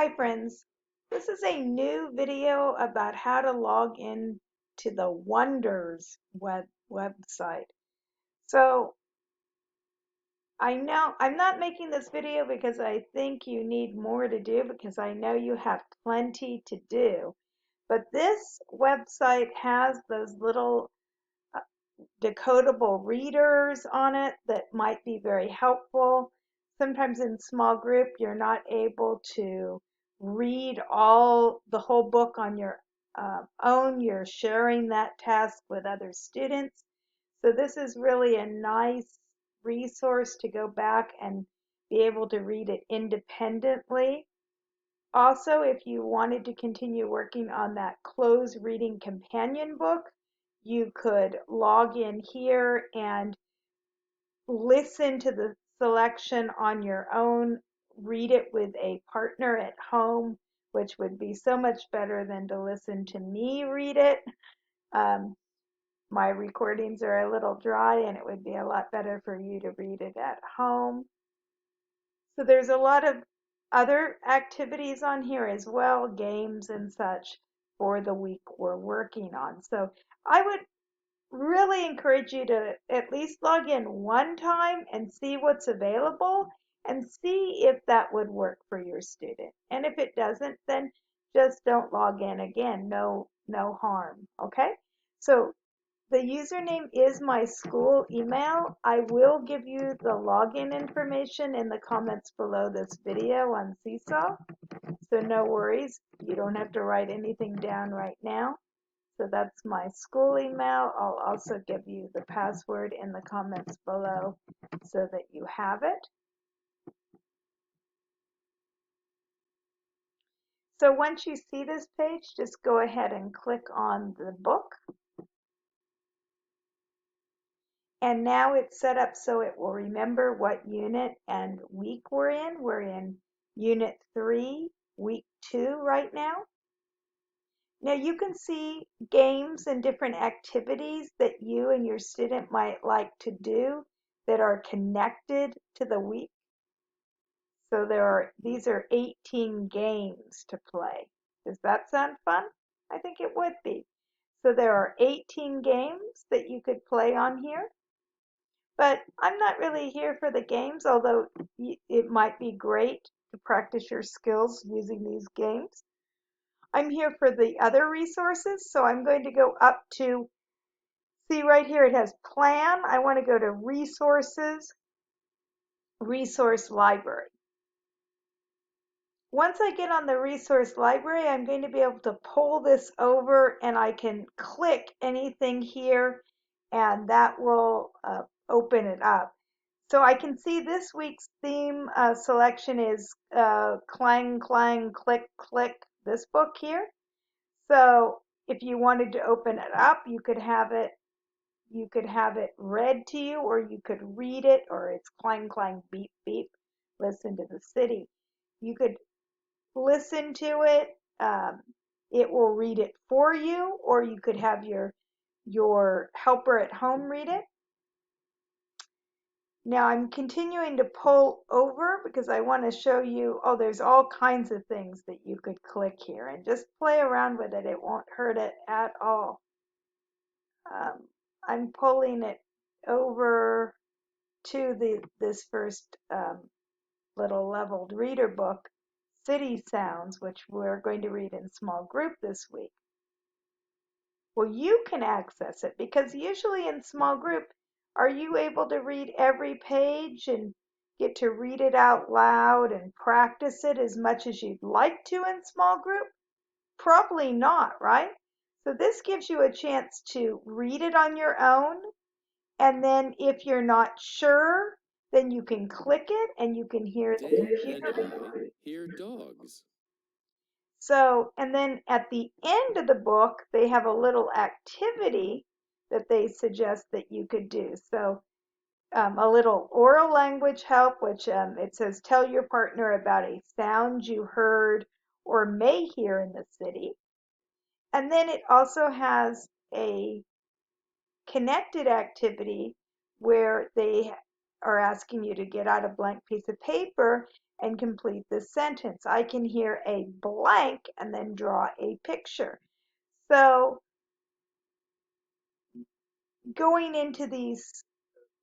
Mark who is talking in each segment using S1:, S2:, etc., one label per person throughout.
S1: Hi friends, this is a new video about how to log in to the Wonders website. So I know I'm not making this video because I think you need more to do because I know you have plenty to do. But this website has those little uh, decodable readers on it that might be very helpful. Sometimes in small group, you're not able to read the whole book on your own. You're sharing that task with other students. So this is really a nice resource to go back and be able to read it independently. Also, if you wanted to continue working on that closed reading companion book, you could log in here and listen to the selection on your own, read it with a partner at home, which would be so much better than to listen to me read it. Um, my recordings are a little dry and it would be a lot better for you to read it at home. So there's a lot of other activities on here as well, games and such for the week we're working on. So I would really encourage you to at least log in one time and see what's available and see if that would work for your student. And if it doesn't, then just don't log in again. No harm. Okay? So the username is my school email. I will give you the login information in the comments below this video on Seesaw. So no worries. You don't have to write anything down right now. So that's my school email. I'll also give you the password in the comments below so that you have it. So once you see this page, just go ahead and click on the book. And now it's set up so it will remember what unit and week we're in. We're in Unit 3, Week 2 right now. Now you can see games and different activities that you and your student might like to do that are connected to the week. So these are 18 games to play. Does that sound fun? I think it would be. So there are 18 games that you could play on here. But I'm not really here for the games, although it might be great to practice your skills using these games. I'm here for the other resources, so I'm going to go up to, see right here it has plan. I want to go to resources, resource library. Once I get on the resource library, I'm going to be able to pull this over and I can click anything here and that will open it up. So I can see this week's theme selection is clang, clang, click, click, this book here. So if you wanted to open it up, you could have it read to you, or you could read it, or it's clang, clang, beep, beep, listen to the city. You could listen to it. It will read it for you, or you could have your helper at home read it. Now I'm continuing to pull over because I want to show you, oh, there's all kinds of things that you could click here and just play around with it. It won't hurt it at all. I'm pulling it over to this first little leveled reader book, City Sounds, which we're going to read in small group this week. Well, you can access it because usually in small group, are you able to read every page and get to read it out loud and practice it as much as you'd like to in small group? Probably not, right? So this gives you a chance to read it on your own, and then if you're not sure, then you can click it and you can hear the
S2: Dave
S1: computer.
S2: and I hear dogs.
S1: So, and then at the end of the book, they have a little activity that they suggest that you could do. So, a little oral language help, which it says, tell your partner about a sound you heard or may hear in the city. And then it also has a connected activity where they are asking you to get out a blank piece of paper and complete this sentence. I can hear a blank and then draw a picture. So going into these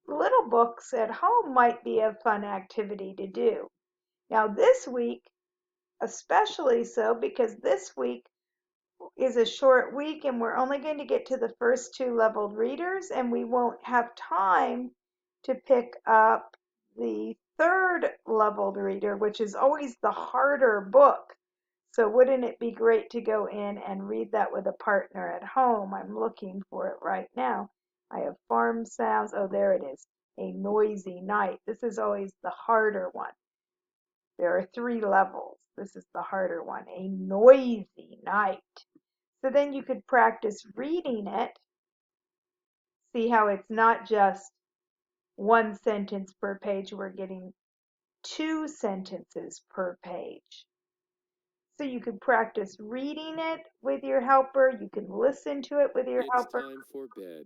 S1: little books at home might be a fun activity to do. Now, this week, especially so, because this week is a short week and we're only going to get to the first two leveled readers, and we won't have time to pick up the third leveled reader, which is always the harder book. So wouldn't it be great to go in and read that with a partner at home? I'm looking for it right now. I have farm sounds. Oh, there it is. A noisy night. This is always the harder one. There are three levels. This is the harder one. A noisy night. So then you could practice reading it. See how it's not just one sentence per page. We're getting two sentences per page. So you could practice reading it with your helper. You can listen to it with your helper.
S2: It's time for bed.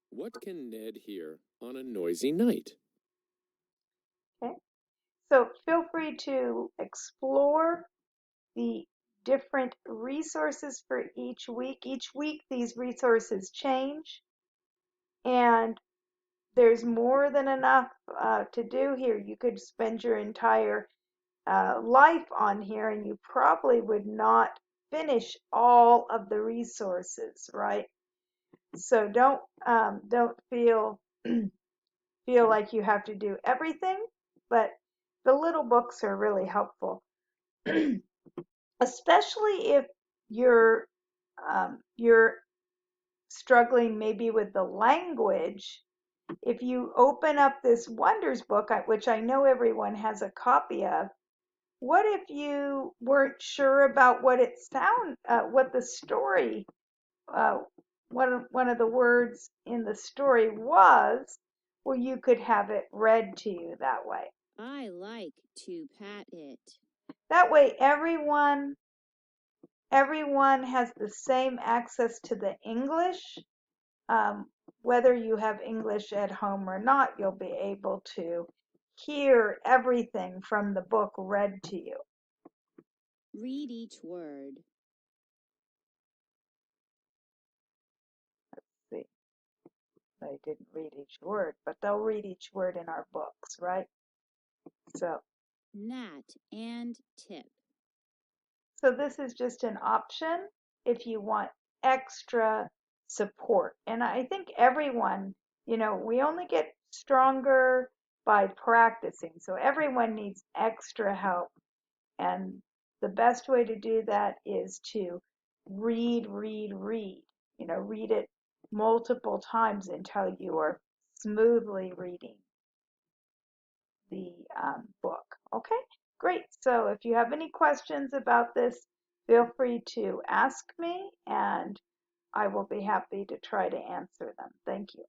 S2: What can Ned hear on a noisy night?
S1: Okay. So feel free to explore the different resources for each week. Each week, these resources change, and there's more than enough to do here. You could spend your entire life on here, and you probably would not finish all of the resources, right? So don't feel feel like you have to do everything, but the little books are really helpful, especially if you're struggling maybe with the language. If you open up this Wonders book, which I know everyone has a copy of, what if you weren't sure about what the story, uh, one of the words in the story was? Well, you could have it read to you that way.
S3: I like to pat it.
S1: That way, everyone has the same access to the English. Um, whether you have English at home or not, you'll be able to hear everything from the book read to you.
S3: Read each word.
S1: Let's see. They didn't read each word, but they'll read each word in our books, right? So
S3: Nat and tip.
S1: So this is just an option if you want extra support. And I think everyone, we only get stronger by practicing. So everyone needs extra help. And the best way to do that is to read, read, read. Read it multiple times until you are smoothly reading the book. Okay, great. So if you have any questions about this, feel free to ask me and I will be happy to try to answer them. Thank you.